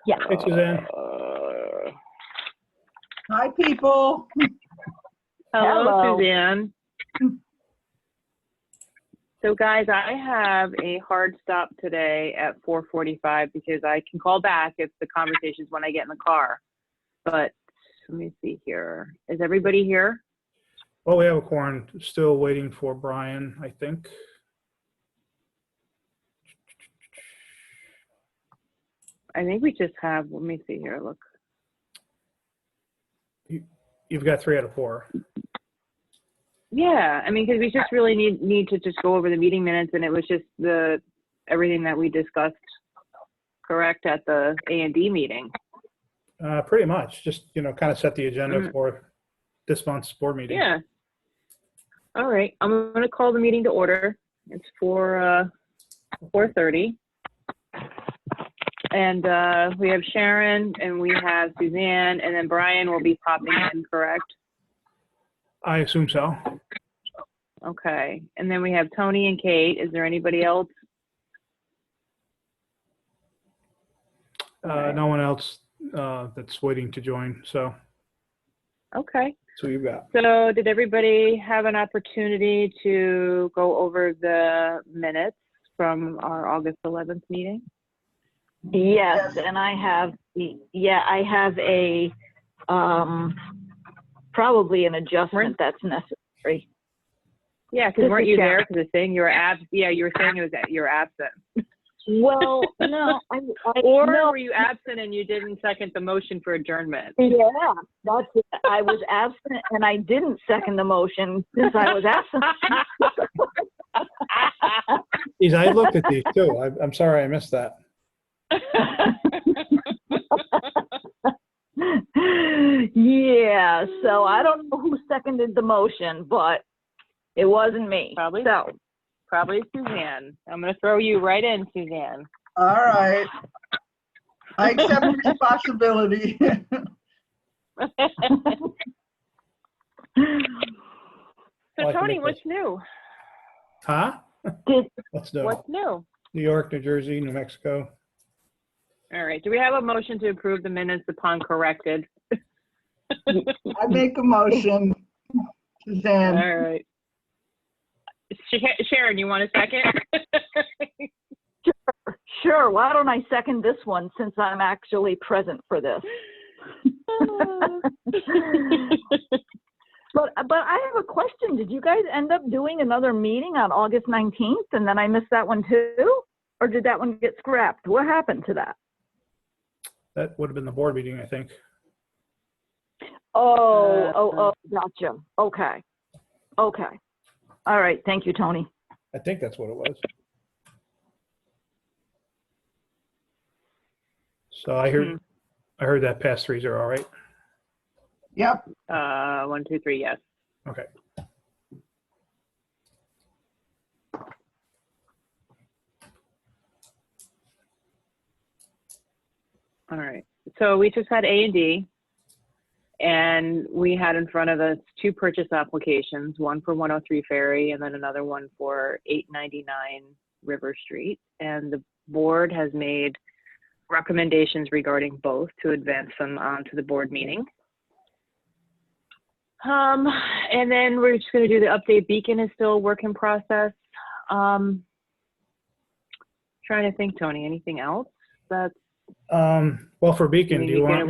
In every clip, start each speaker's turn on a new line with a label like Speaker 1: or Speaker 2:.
Speaker 1: Yeah.
Speaker 2: Hey, Suzanne.
Speaker 3: Hi, people.
Speaker 1: Hello.
Speaker 4: Hello, Suzanne. So guys, I have a hard stop today at 4:45 because I can call back if the conversation's when I get in the car. But let me see here. Is everybody here?
Speaker 2: Well, we have a quorum. Still waiting for Brian, I think.
Speaker 4: I think we just have, let me see here, look.
Speaker 2: You've got 3 out of 4.
Speaker 4: Yeah, I mean, because we just really need to just go over the meeting minutes, and it was just everything that we discussed, correct, at the A&D meeting.
Speaker 2: Pretty much. Just, kind of set the agenda for this month's board meeting.
Speaker 4: Yeah. All right, I'm going to call the meeting to order. It's 4:30. And we have Sharon, and we have Suzanne, and then Brian will be popping in, correct?
Speaker 2: I assume so.
Speaker 4: Okay, and then we have Tony and Kate. Is there anybody else?
Speaker 2: No one else that's waiting to join. So
Speaker 4: Okay.
Speaker 2: that's who you've got.
Speaker 4: So did everybody have an opportunity to go over the minutes from our August 11th meeting?
Speaker 1: Yes, and I have a probably an adjustment that's necessary.
Speaker 4: Yeah, because weren't you there? Because it's saying you were Yeah, you were saying it was that you're absent.
Speaker 1: Well, no,
Speaker 4: Or
Speaker 1: no.
Speaker 4: were you absent and you didn't second the motion for adjournment?
Speaker 1: Yeah, that's it. I was absent and I didn't second the motion since I was absent.
Speaker 2: Geez, I looked at these too. I'm sorry I missed that.
Speaker 1: Yeah, so I don't know who seconded the motion, but it wasn't me.
Speaker 4: Probably
Speaker 1: So.
Speaker 4: Probably Suzanne. I'm going to throw you right in, Suzanne.
Speaker 3: All right. I accept responsibility.
Speaker 4: So
Speaker 2: Well, I can
Speaker 4: Tony,
Speaker 2: make
Speaker 4: what's
Speaker 2: this.
Speaker 4: new?
Speaker 2: Huh? Let's do
Speaker 4: What's new?
Speaker 2: New York, New Jersey, New Mexico.
Speaker 4: All right. Do we have a motion to approve the minutes upon corrected?
Speaker 3: I make a motion. Suzanne.
Speaker 4: All right. Sharon, you want a second?
Speaker 1: Sure, why don't I second this one since I'm actually present for this? But I have a question. Did you guys end up doing another meeting on August 19th and then I missed that one too? Or did that one get scrapped? What happened to that?
Speaker 2: That would have been the board meeting, I think.
Speaker 1: Oh, gotcha. Okay. All right, thank you, Tony.
Speaker 2: I think that's what it was. So I heard that pass 3-0, all right?
Speaker 3: Yep.
Speaker 4: 1, 2, 3, yes.
Speaker 2: Okay.
Speaker 4: All right. So we just had A&D, and we had in front of us 2 purchase applications, one for 103 Ferry and then another one for 899 River Street. And the board has made recommendations regarding both to advance them onto the board meeting. And then we're just going to do the update. Beacon is still a work in process. Trying to think, Tony, anything else that's
Speaker 2: Well, for Beacon, do you want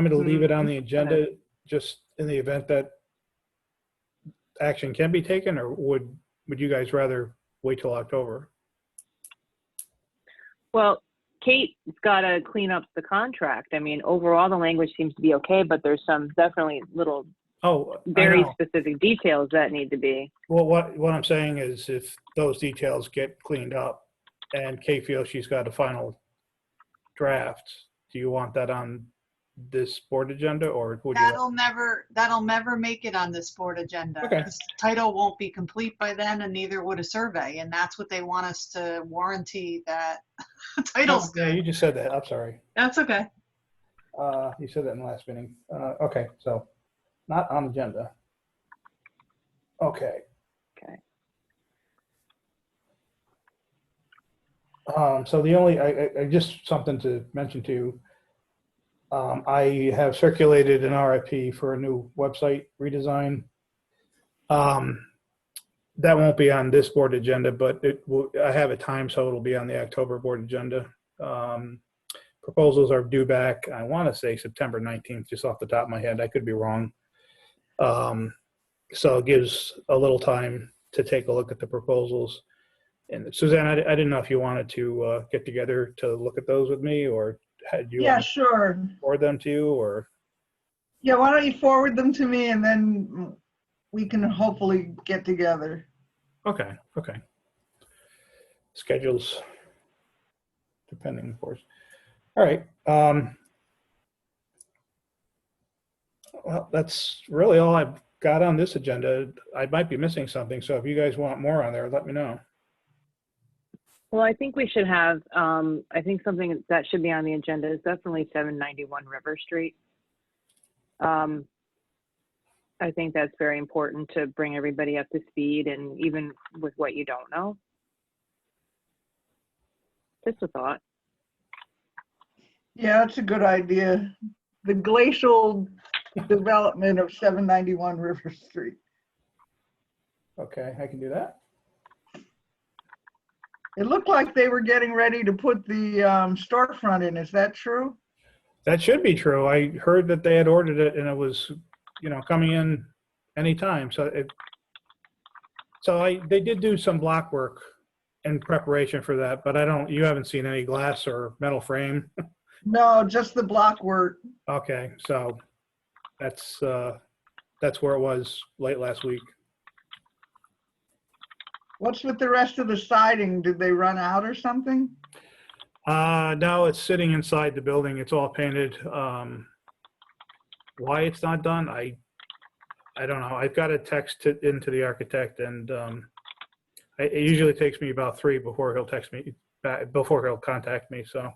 Speaker 2: me to leave it on the agenda just in the event that action can be taken, or would you guys rather wait till October?
Speaker 4: Well, Kate's got to clean up the contract. I mean, overall, the language seems to be okay, but there's some definitely little very specific details that need to be.
Speaker 2: Well, what I'm saying is if those details get cleaned up and Kate feels she's got a final draft, do you want that on this board agenda, or would
Speaker 5: that'll never make it on this board agenda.
Speaker 2: Okay.
Speaker 5: This title won't be complete by then, and neither would a survey, and that's what they want us to warranty that title's good.
Speaker 2: Yeah, you just said that. I'm sorry.
Speaker 5: That's okay.
Speaker 2: You said that in the last meeting. Okay, so not on agenda. Okay. So the only, I just something to mention to you. I have circulated an RFP for a new website redesign. That won't be on this board agenda, but I have a time, so it'll be on the October board agenda. Proposals are due back, I want to say September 19th, just off the top of my head. I could be wrong. So it gives a little time to take a look at the proposals. And Suzanne, I didn't know if you wanted to get together to look at those with me, or had you
Speaker 3: Yeah,
Speaker 2: want to
Speaker 3: sure.
Speaker 2: forward them to you, or?
Speaker 3: Yeah, why don't you forward them to me and then we can hopefully get together.
Speaker 2: Okay. Schedules, depending, of course. All right. Well, that's really all I've got on this agenda. I might be missing something, so if you guys want more on there, let me know.
Speaker 4: Well, I think we should have, I think something that should be on the agenda is definitely 791 River Street. I think that's very important to bring everybody up to speed, and even with what you don't know. Just a thought.
Speaker 3: Yeah, that's a good idea. The glacial development of 791 River Street.
Speaker 2: Okay, I can do that.
Speaker 3: It looked like they were getting ready to put the storefront in. Is that true?
Speaker 2: That should be true. I heard that they had ordered it and it was, coming in anytime. So they did do some block work in preparation for that, but you haven't seen any glass or metal frame.
Speaker 3: No, just the block work.
Speaker 2: Okay, so that's where it was late last week.
Speaker 3: What's with the rest of the siding? Did they run out or something?
Speaker 2: No, it's sitting inside the building. It's all painted. Why it's not done, I don't know. I've got to text it into the architect, and it usually takes me about 3 before he'll text me back, before he'll contact me. So.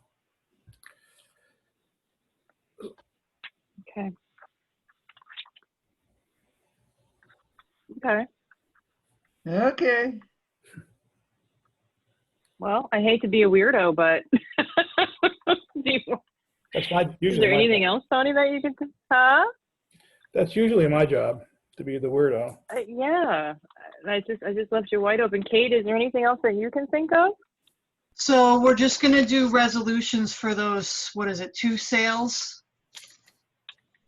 Speaker 4: Okay. Okay.
Speaker 3: Okay.
Speaker 4: Well, I hate to be a weirdo, but
Speaker 2: That's
Speaker 4: is there anything else, Tony, that you could, huh?
Speaker 2: That's usually my job, to be the weirdo.
Speaker 4: Yeah, I just left you wide open. Kate, is there anything else that you can think of?
Speaker 5: So we're just gonna do resolutions for those, what is it, 2 sales?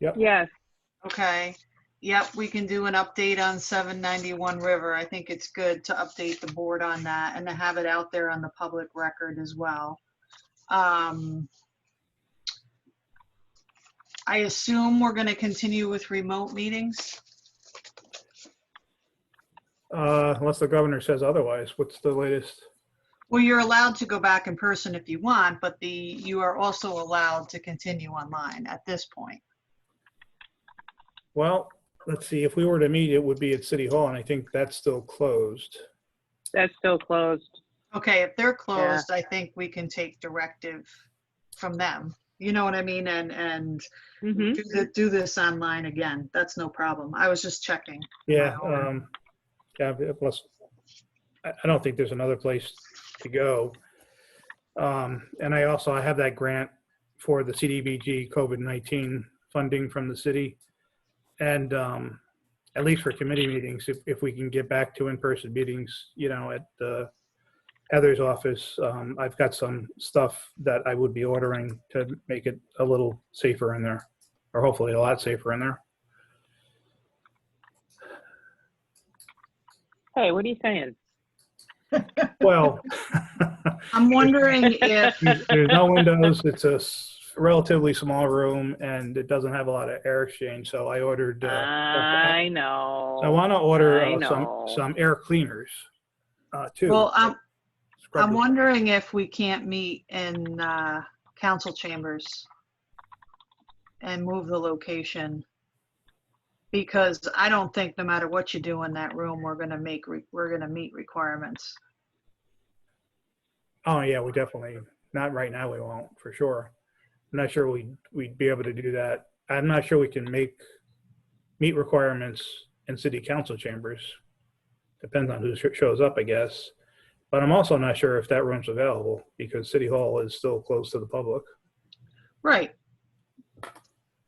Speaker 2: Yep.
Speaker 4: Yes.
Speaker 5: Okay. Yep, we can do an update on 791 River. I think it's good to update the board on that and to have it out there on the public record as well. I assume we're going to continue with remote meetings.
Speaker 2: Unless the governor says otherwise. What's the latest?
Speaker 5: Well, you're allowed to go back in person if you want, but you are also allowed to continue online at this point.
Speaker 2: Well, let's see. If we were to meet, it would be at City Hall, and I think that's still closed.
Speaker 4: That's still closed.
Speaker 5: Okay, if they're closed, I think we can take directive from them. You know what I mean? And do this online again. That's no problem. I was just checking.
Speaker 2: Yeah. Plus, I don't think there's another place to go. And I have that grant for the CDBG COVID-19 funding from the city. And at least for committee meetings, if we can get back to in-person meetings, at Heather's office, I've got some stuff that I would be ordering to make it a little safer in there, or hopefully a lot safer in there.
Speaker 4: Hey, what are you saying?
Speaker 2: Well,
Speaker 5: I'm wondering if
Speaker 2: there's no windows. It's a relatively small room, and it doesn't have a lot of air exchange. So I ordered.
Speaker 4: I know.
Speaker 2: I want to order
Speaker 4: I know.
Speaker 2: some air cleaners too.
Speaker 5: Well, I'm wondering if we can't meet in council chambers and move the location, because I don't think no matter what you do in that room, we're going to meet requirements.
Speaker 2: Oh yeah, we definitely not right now. We won't, for sure. I'm not sure we'd be able to do that. I'm not sure we can meet requirements in city council chambers. Depends on who shows up, I guess. But I'm also not sure if that room's available because City Hall is still closed to the public.
Speaker 5: Right.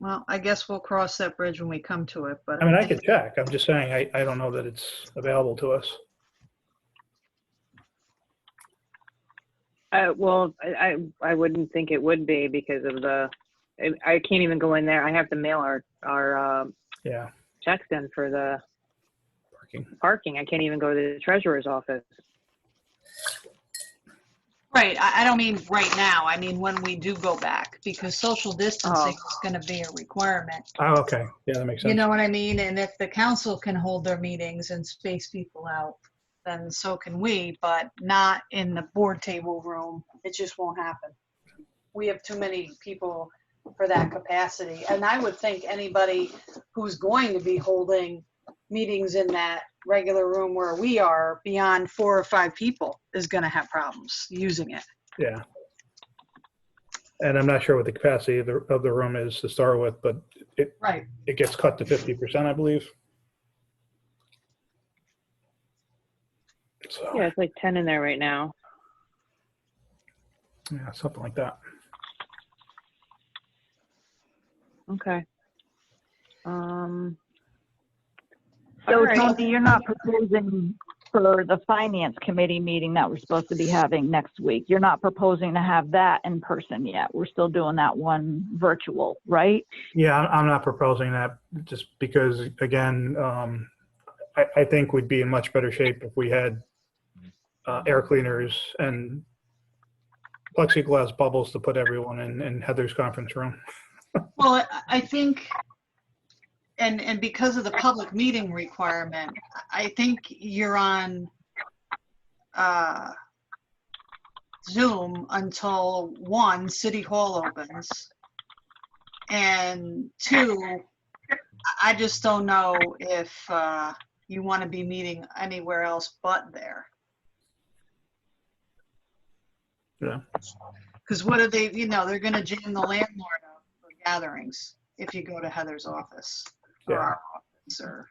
Speaker 5: Well, I guess we'll cross that bridge when we come to it, but.
Speaker 2: I mean, I could check. I'm just saying, I don't know that it's available to us.
Speaker 4: Well, I wouldn't think it would be because of I can't even go in there. I have to mail our
Speaker 2: Yeah,
Speaker 4: checks in for the
Speaker 2: parking.
Speaker 4: parking. I can't even go to the treasurer's office.
Speaker 5: Right, I don't mean right now, I mean when we do go back, because social distancing is gonna be a requirement.
Speaker 2: Oh, okay. Yeah, that makes sense.
Speaker 5: You know what I mean? And if the council can hold their meetings and space people out, then so can we, but not in the board table room. It just won't happen. We have too many people for that capacity. And I would think anybody who's going to be holding meetings in that regular room where we are beyond 4 or 5 people is gonna have problems using it.
Speaker 2: Yeah. And I'm not sure what the capacity of the room is to start with, but
Speaker 5: Right.
Speaker 2: it gets cut to 50%, I believe. So,
Speaker 4: Yeah, it's like 10 in there right now.
Speaker 2: yeah, something like that.
Speaker 4: Okay.
Speaker 1: So
Speaker 4: all right.
Speaker 1: Tony, you're not proposing for the finance committee meeting that we're supposed to be having next week. You're not proposing to have that in person yet. We're still doing that one virtual, right?
Speaker 2: Yeah, I'm not proposing that just because, again, I think we'd be in much better shape if we had air cleaners and plexiglass bubbles to put everyone in Heather's conference room.
Speaker 5: Well, I think, and because of the public meeting requirement, I think you're on Zoom until 1, City Hall opens. And 2, I just don't know if you want to be meeting anywhere else but there.
Speaker 2: Yeah.
Speaker 5: Because what are they, they're going to jam the landlord up for gatherings if you go to Heather's office or
Speaker 2: Yeah.
Speaker 5: our office or,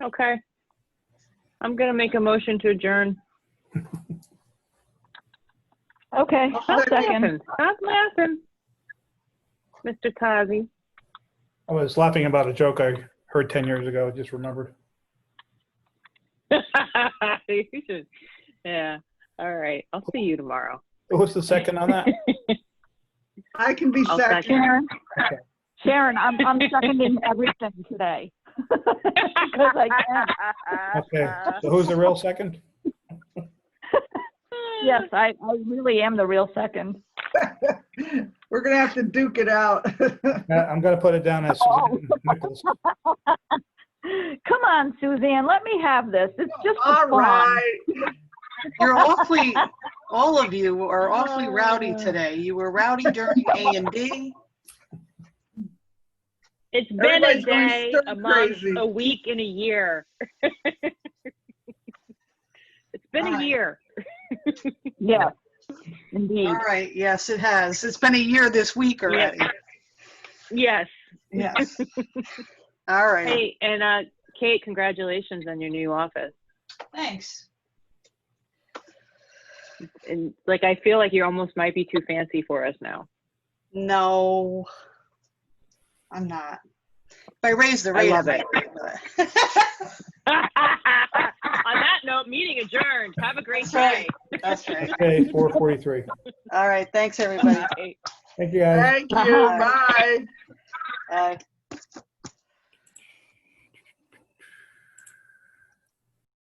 Speaker 4: Okay. I'm going to make a motion to adjourn.
Speaker 1: Okay, I'll second.
Speaker 4: Stop laughing, Mr. Tazi.
Speaker 2: I was laughing about a joke I heard 10 years ago, just remembered.
Speaker 4: You should. Yeah. All right. I'll see you tomorrow.
Speaker 2: What was the second on that?
Speaker 3: I can be
Speaker 4: I'll
Speaker 3: second.
Speaker 1: Sharon,
Speaker 2: Okay.
Speaker 1: Sharon, I'm seconding everything today. Because I can.
Speaker 2: Okay, so who's the real second?
Speaker 1: Yes, I really am the real second.
Speaker 3: We're gonna have to duke it out.
Speaker 2: I'm going to put it down as Suzanne Nichols.
Speaker 1: Come on, Suzanne, let me have this. It's just for
Speaker 3: All
Speaker 1: fun.
Speaker 3: right.
Speaker 5: You're all of you are awfully rowdy today. You were rowdy during A&D.
Speaker 4: It's been a
Speaker 3: Everybody's going
Speaker 4: day,
Speaker 3: stir
Speaker 4: a month,
Speaker 3: crazy.
Speaker 4: a week, and a year. It's been
Speaker 5: All
Speaker 4: a
Speaker 5: right.
Speaker 4: year.
Speaker 1: Yes, indeed.
Speaker 5: All right, yes, it has. It's been a year this week already.
Speaker 4: Yes.
Speaker 5: Yes. All right.
Speaker 4: Hey, and Kate, congratulations on your new office.
Speaker 5: Thanks.
Speaker 4: And like, I feel like you almost might be too fancy for us now.
Speaker 5: No, I'm not. If I raise the
Speaker 4: I
Speaker 5: rate,
Speaker 4: love
Speaker 5: might
Speaker 4: it.
Speaker 5: be able to.
Speaker 4: On that note, meeting adjourned. Have a great
Speaker 5: That's
Speaker 4: day.
Speaker 5: right. That's right.
Speaker 2: Okay, 4:43.
Speaker 5: All right. Thanks, everybody.
Speaker 2: Thank you, guys.
Speaker 3: Thank you.
Speaker 1: Bye.
Speaker 3: Bye.
Speaker 5: Bye.